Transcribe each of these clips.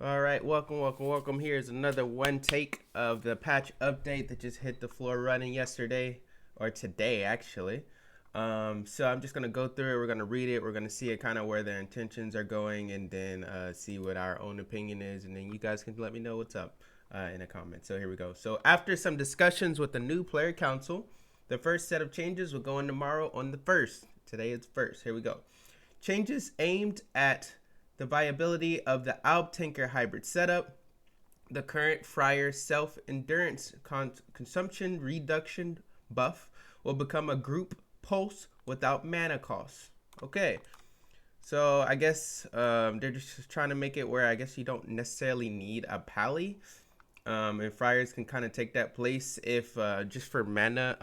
All right, welcome. Here's another one take of the patch update that just hit the floor running yesterday, or today actually. So I'm just gonna go through it. We're gonna read it. We're gonna see it kind of where their intentions are going, and then see what our own opinion is, and then you guys can let me know what's up in the comments. So here we go. So after some discussions with the new player council, the first set of changes will go in tomorrow on the 1st. Today is 1st. Here we go. Changes aimed at the viability of the Alb Tanker hybrid setup, the current Friar self-endurance consumption reduction buff will become a group pulse without mana costs. Okay, so I guess they're just trying to make it where I guess you don't necessarily need a pally. And Friars can kind of take that place if just for mana,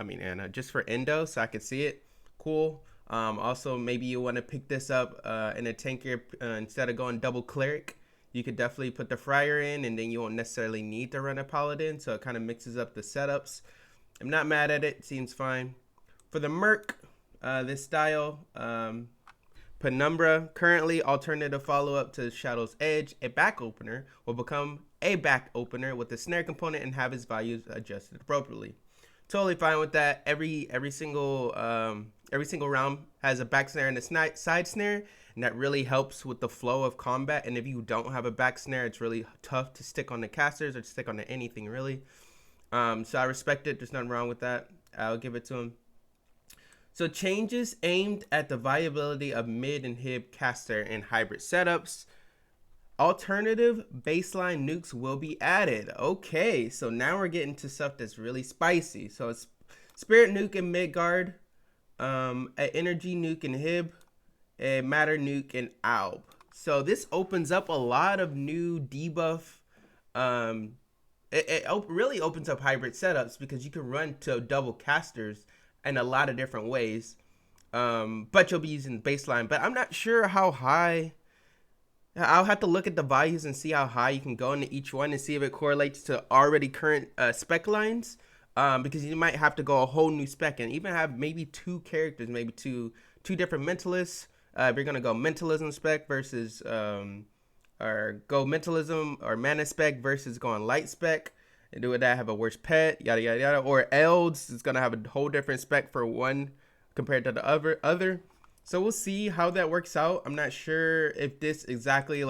just for endo, so I could see it. Cool. Also, maybe you want to pick this up in a tanker instead of going double cleric. You could definitely put the Friar in, and then you won't necessarily need to run a Paladin, so it kind of mixes up the setups. I'm not mad at it. Seems fine. For the merc, this style, Penumbra, currently alternative follow-up to Shadow's Edge, a back opener will become a back opener with the snare component and have its values adjusted appropriately. Totally fine with that. Every single round has a back snare and a side snare, and that really helps with the flow of combat. And if you don't have a back snare, it's really tough to stick on the casters or to stick on to anything really. So I respect it. There's nothing wrong with that. I'll give it to him. So changes aimed at the viability of mid and hib caster and hybrid setups. Alternative baseline nukes will be added. Okay, so now we're getting to stuff that's really spicy. So it's Spirit Nuke in Midgard, an Energy Nuke in Hib, a Matter Nuke in Alb. So this opens up a lot of new debuff. It really opens up hybrid setups because you can run to double casters in a lot of different ways. But you'll be using baseline. But I'm not sure how high. I'll have to look at the values and see how high you can go into each one and see if it correlates to already current spec lines. Because you might have to go a whole new spec and even have maybe two characters, maybe two different mentalists. If you're gonna go mentalism spec versus or go mentalism or mana spec versus going light spec, and do that have a worse pet, yada yada yada. Or Elds is gonna have a whole different spec for one compared to the other. So we'll see how that works out. I'm not sure if this exactly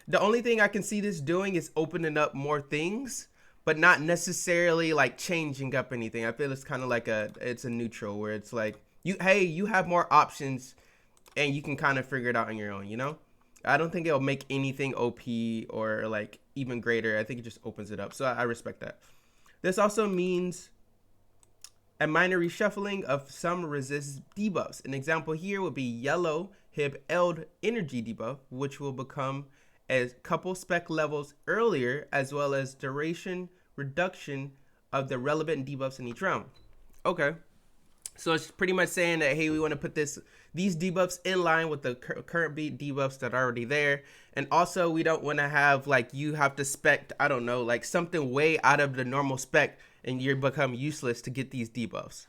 the only thing I can see this doing is opening up more things, but not necessarily like changing up anything. I feel it's kind of like it's a neutral where it's like you have more options and you can kind of figure it out on your own, you know? I don't think it'll make anything OP or like even greater. I think it just opens it up. So I respect that. This also means a minor reshuffling of some resist debuffs. An example here would be yellow Hib Eld energy debuff, which will become a couple spec levels earlier, as well as duration reduction of the relevant debuffs in each round. Okay, so it's pretty much saying that, hey, we want to put these debuffs in line with the current debuffs that are already there. And also we don't want to have like you have to spec, I don't know, like something way out of the normal spec and you become useless to get these debuffs.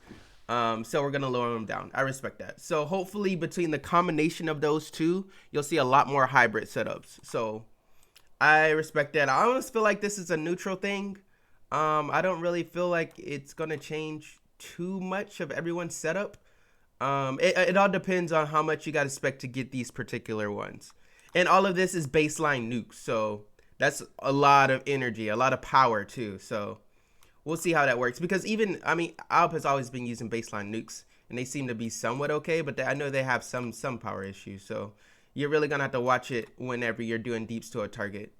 So we're going to lower them down. I respect that. So hopefully between the combination of those two, you'll see a lot more hybrid setups. So I respect that. I almost feel like this is a neutral thing. I don't really feel like it's going to change too much of everyone's setup. It all depends on how much you got to spec to get these particular ones. And all of this is baseline nukes. So that's a lot of energy, a lot of power too. So we'll see how that works, because Alp has always been using baseline nukes, and they seem to be somewhat okay, but I know they have some power issues, so you're really going to have to watch it whenever you're doing deeps to a target.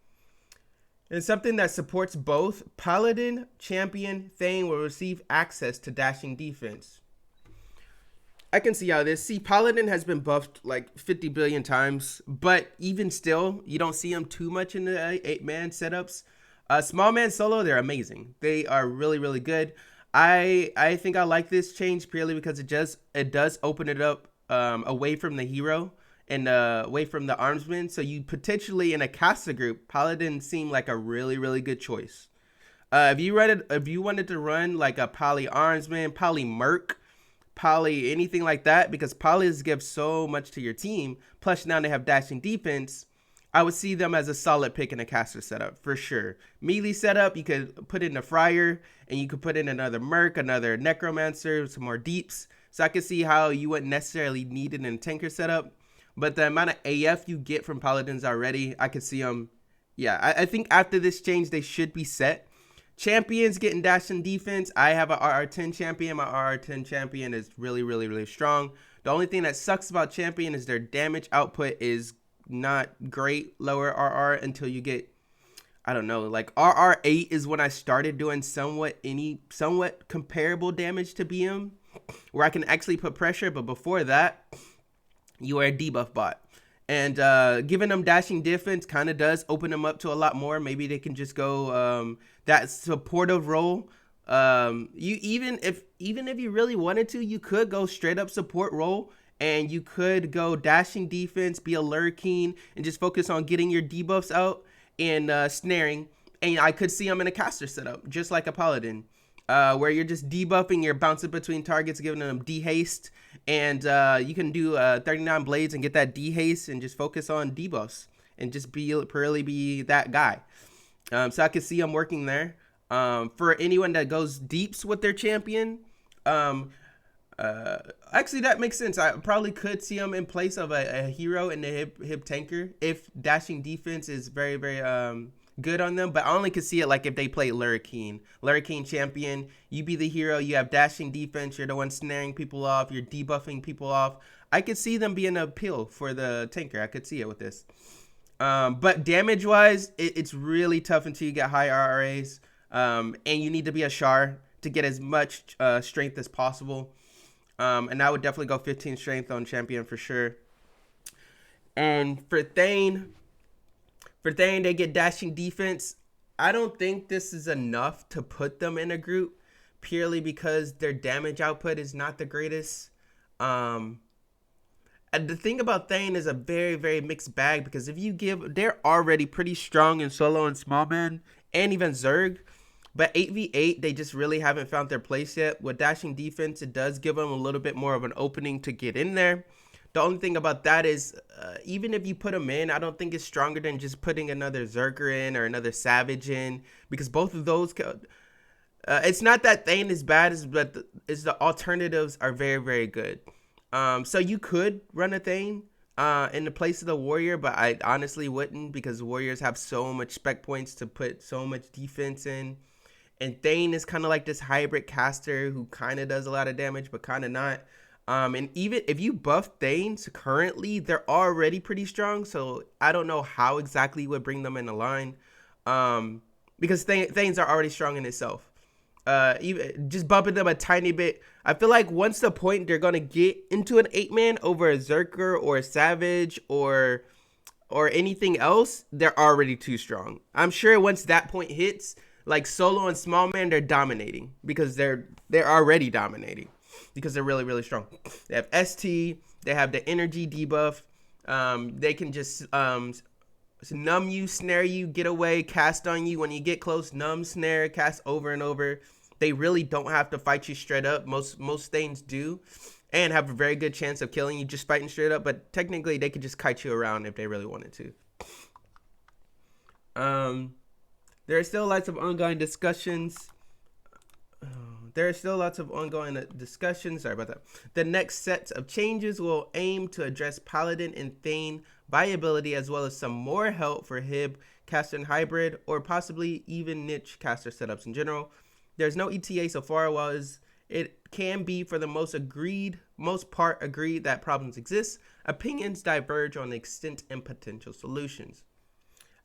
And something that supports both Paladin, Champion, Thane will receive access to dashing defense. I can see how this. See, Paladin has been buffed like 50 billion times, but even still, you don't see him too much in the 8-man setups. Small man solo, they're amazing. They are really, really good. I think I like this change purely because it does open it up away from the hero and away from the armsman. So you potentially in a caster group, Paladin seemed like a really, really good choice. If you wanted to run like a poly armsman, poly merc, poly anything like that, because polys give so much to your team. Plus now they have dashing defense. I would see them as a solid pick in a caster setup for sure. Melee setup, you could put in a Friar, and you could put in another merc, another necromancer, some more deeps. So I could see how you wouldn't necessarily need it in a tanker setup, but the amount of AF you get from paladins already, I could see them. Yeah, I think after this change, they should be set. Champions getting dash and defense. I have a RR10 champion. My RR10 champion is really, really, really strong. The only thing that sucks about champion is their damage output is not great, lower RR, until you get, I don't know, like RR8 is when I started doing somewhat comparable damage to BM, where I can actually put pressure. But before that, you are a debuff bot. And giving them dashing defense kind of does open them up to a lot more. Maybe they can just go that supportive role. You even if you really wanted to, you could go straight up support role, and you could go dashing defense, be a lurking, and just focus on getting your debuffs out and snaring. And I could see them in a caster setup, just like a paladin, where you're just debuffing, you're bouncing between targets, giving them dehaste, and you can do 39 blades and get that dehaste and just focus on debuffs and just purely be that guy. So I could see them working there. For anyone that goes deeps with their champion, actually that makes sense. I probably could see them in place of a hero in the hip tanker if dashing defense is very, very good on them. But I only could see it like if they play Lurricane champion. You be the hero, you have dashing defense, you're the one snaring people off, you're debuffing people off. I could see them being an appeal for the tanker. I could see it with this. But damage wise, it's really tough until you get high RRAs. And you need to be a Shar to get as much strength as possible. And I would definitely go 15 strength on champion for sure. And for Thane, they get dashing defense. I don't think this is enough to put them in a group, purely because their damage output is not the greatest. And the thing about Thane is a very, very mixed bag, because if you give, they're already pretty strong in solo and small man, and even Zerg. But 8v8, they just really haven't found their place yet. With dashing defense, it does give them a little bit more of an opening to get in there. The only thing about that is, even if you put them in, I don't think it's stronger than just putting another Zerker in or another Savage in, because both of those, it's not that Thane is bad, but the alternatives are very, very good. So you could run a Thane in the place of the Warrior, but I honestly wouldn't, because Warriors have so much spec points to put so much defense in. And Thane is kind of like this hybrid caster who kind of does a lot of damage, but kind of not. And even if you buff Thanes currently, they're already pretty strong. So I don't know how exactly you would bring them in the line. Because Thanes are already strong in itself. Even just bumping them a tiny bit. I feel like once the point they're going to get into an 8-man over a Zerker or a Savage or anything else, they're already too strong. I'm sure once that point hits, like solo and small man, they're dominating, because they're already dominating, because they're really, really strong. They have ST, they have the energy debuff. They can just numb you, snare you, get away, cast on you. When you get close, numb, snare, cast over and over. They really don't have to fight you straight up. Most Thanes do, and have a very good chance of killing you just fighting straight up. But technically, they could just kite you around if they really wanted to. There are still lots of ongoing discussions. Sorry about that. The next sets of changes will aim to address Paladin and Thane viability, as well as some more help for Hib, caster and hybrid, or possibly even niche caster setups in general. There's no ETA so far, while it can be for the most part agreed that problems exist. Opinions diverge on the extent and potential solutions.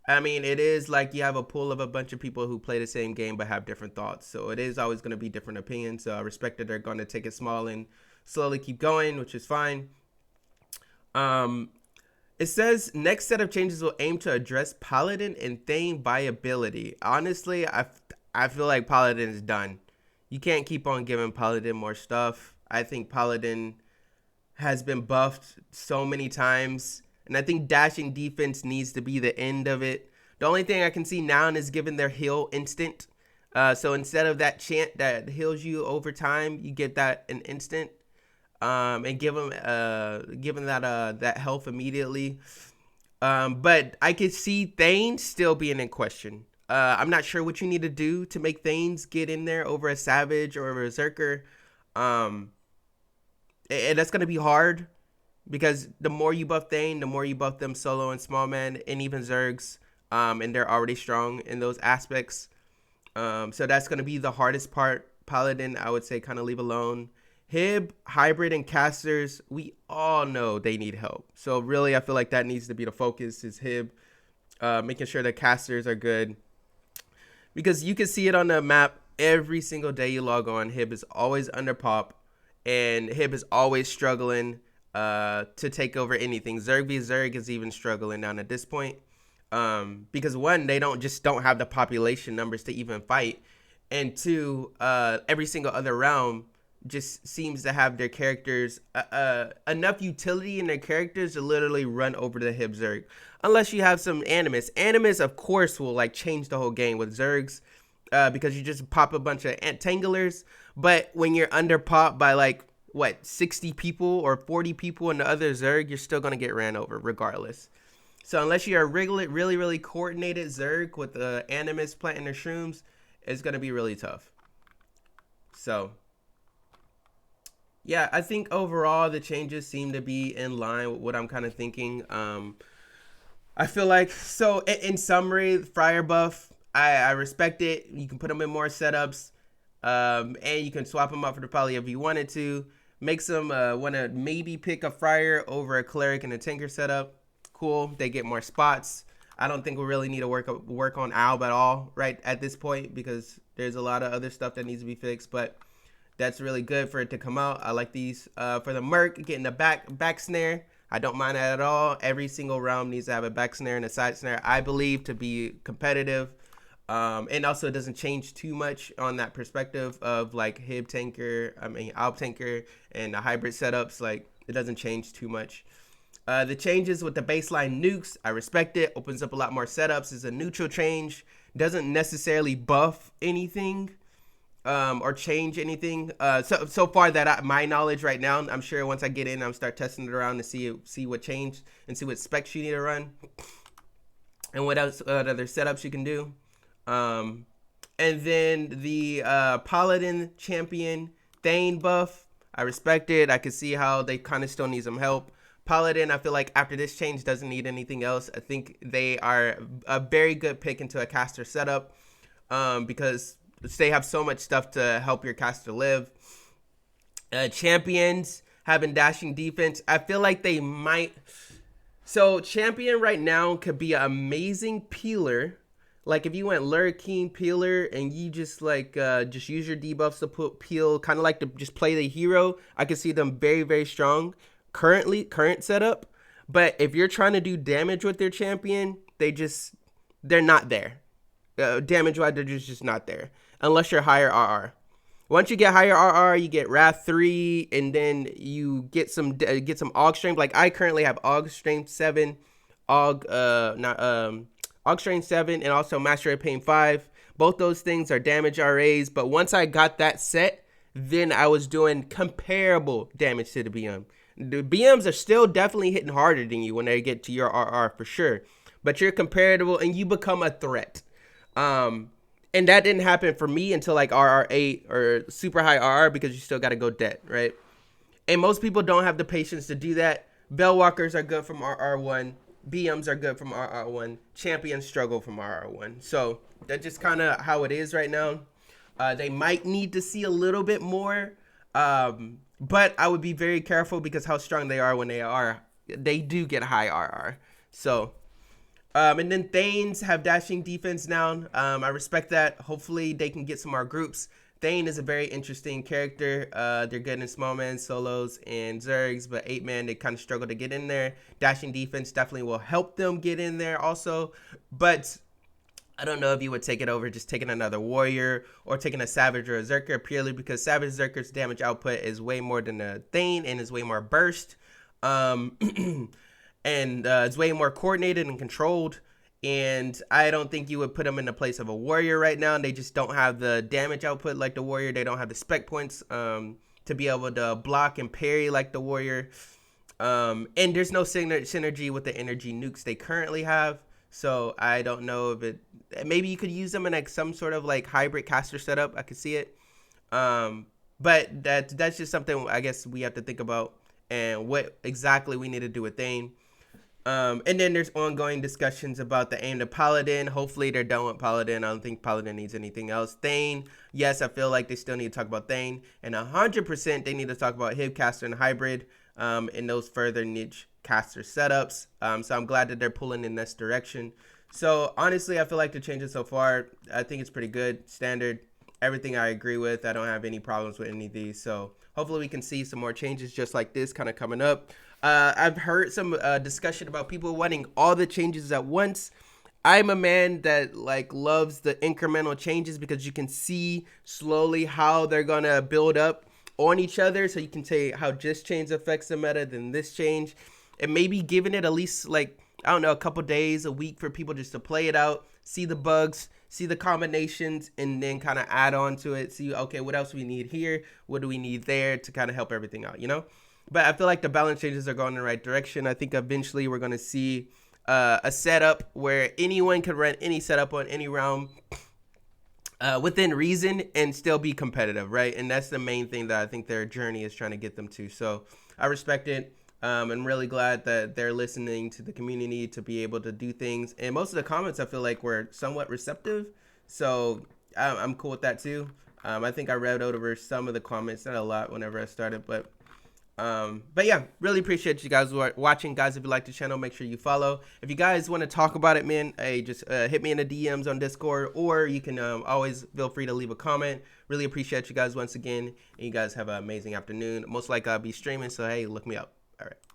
I mean, it is like you have a pool of a bunch of people who play the same game but have different thoughts. So it is always going to be different opinions. So I respect that they're going to take it small and slowly keep going, which is fine. It says next set of changes will aim to address Paladin and Thane viability. Honestly, I feel like Paladin is done. You can't keep on giving Paladin more stuff. I think Paladin has been buffed so many times. And I think dashing defense needs to be the end of it. The only thing I can see now is giving their heal instant. So instead of that chant that heals you over time, you get that an instant. And give them that health immediately. But I could see Thane still being in question. I'm not sure what you need to do to make Thanes get in there over a Savage or a Berserker. Um, and that's gonna be hard because the more you buff Thane, the more you buff them solo and small man and even Zergs. And they're already strong in those aspects. So that's gonna be the hardest part. Paladin, I would say, kind of leave alone. Hib, hybrid, and casters, we all know they need help. So really, I feel like that needs to be the focus. Is Hib, making sure the casters are good, because you can see it on the map every single day you log on. Hib is always under pop, and Hib is always struggling to take over anything. Zerg v Zerg is even struggling down at this point, because one, they don't have the population numbers to even fight, and two, every single other round just seems to have their characters enough utility in their characters to literally run over the Hib Zerg. Unless you have some Animus. Animus, of course, will like change the whole game with Zergs, because you just pop a bunch of Tanglers. But when you're under pop by like, what, 60 people or 40 people in the other Zerg, you're still going to get ran over regardless. So unless you're a really coordinated Zerg with the Animus planting their shrooms, it's going to be really tough. So yeah, I think overall the changes seem to be in line with what I'm kind of thinking. I feel like, so in summary, Friar buff, I respect it. You can put them in more setups, and you can swap them out for the poly if you wanted to. Make some want to maybe pick a Friar over a Cleric and a Tinker setup. Cool, they get more spots. I don't think we really need to work on Alb at all right at this point, because there's a lot of other stuff that needs to be fixed, but that's really good for it to come out. I like these. For the merc, getting the back snare, I don't mind that at all. Every single round needs to have a back snare and a side snare, I believe, to be competitive. And also it doesn't change too much on that perspective of like Alb Tanker and the hybrid setups. Like, it doesn't change too much. The changes with the baseline nukes, I respect it. Opens up a lot more setups. It's a neutral change. Doesn't necessarily buff anything, or change anything. So far that my knowledge right now, I'm sure once I get in, I'll start testing it around to see what changed and see what specs you need to run and what else, other setups you can do. And then the Paladin champion Thane buff, I respect it. I can see how they kind of still need some help. Paladin, I feel like after this change, doesn't need anything else. I think they are a very good pick into a caster setup, because they have so much stuff to help your caster live. Champions having dashing defense, I feel like they might. So champion right now could be an amazing peeler. Like if you went Lurking Peeler and you just like just use your debuffs to peel, kind of like to just play the hero, I could see them very strong current setup. But if you're trying to do damage with their champion, they're not there. Damage wise, they're just not there unless you're higher RR. Once you get higher RR, you get Wrath 3, and then you get some Aug Strength. Like I currently have Aug Strength 7, Aug Strength 7, and also Master of Pain 5. Both those things are damage RAs, but once I got that set, then I was doing comparable damage to the BM. The BMs are still definitely hitting harder than you when they get to your RR for sure, but you're comparable and you become a threat. And that didn't happen for me until like RR8 or super high RR, because you still got to go dead, right? And most people don't have the patience to do that. Bellwalkers are good from RR1. BMs are good from RR1. Champions struggle from RR1. So that's just kind of how it is right now. They might need to see a little bit more, but I would be very careful because how strong they are when they do get high RR. So, and then Thanes have dashing defense now. I respect that. Hopefully they can get some more groups. Thane is a very interesting character. They're good in small man, solos, and Zergs, but 8-man, they kind of struggle to get in there. Dashing defense definitely will help them get in there also, but I don't know if you would take it over just taking another warrior or taking a savage or a Zerker, purely because savage Zerker's damage output is way more than a Thane and is way more burst. And it's way more coordinated and controlled. And I don't think you would put them in the place of a warrior right now. They just don't have the damage output like the warrior. They don't have the spec points to be able to block and parry like the warrior. And there's no synergy with the energy nukes they currently have. So I don't know if it. Maybe you could use them in like some sort of like hybrid caster setup. I could see it. But that's just something I guess we have to think about, and what exactly we need to do with Thane. And then there's ongoing discussions about the aim to Paladin. Hopefully they're done with Paladin. I don't think Paladin needs anything else. Thane, yes, I feel like they still need to talk about Thane. And 100% they need to talk about Hib Caster and Hybrid in those further niche caster setups. So I'm glad that they're pulling in this direction. So honestly, I feel like the changes so far, I think it's pretty good. Standard, everything I agree with. I don't have any problems with any of these. So hopefully we can see some more changes just like this kind of coming up. I've heard some discussion about people wanting all the changes at once. I'm a man that like loves the incremental changes because you can see slowly how they're gonna build up on each other. So you can say how this change affects the meta, then this change, and maybe giving it at least like, I don't know, a couple days, a week for people just to play it out, see the bugs, see the combinations, and then kind of add on to it. See, okay, what else we need here? What do we need there to kind of help everything out, you know? But I feel like the balance changes are going in the right direction. I think eventually we're going to see a setup where anyone can run any setup on any realm within reason and still be competitive, right? And that's the main thing that I think their journey is trying to get them to. So I respect it. I'm really glad that they're listening to the community to be able to do things. And most of the comments I feel like were somewhat receptive. So I'm cool with that too. I think I read over some of the comments, not a lot whenever I started, but yeah, really appreciate you guys watching. Guys, if you like the channel, make sure you follow. If you guys want to talk about it, man, hey, just hit me in the DMs on Discord, or you can always feel free to leave a comment. Really appreciate you guys once again, and you guys have an amazing afternoon. Most likely I'll be streaming, so hey, look me up. All right.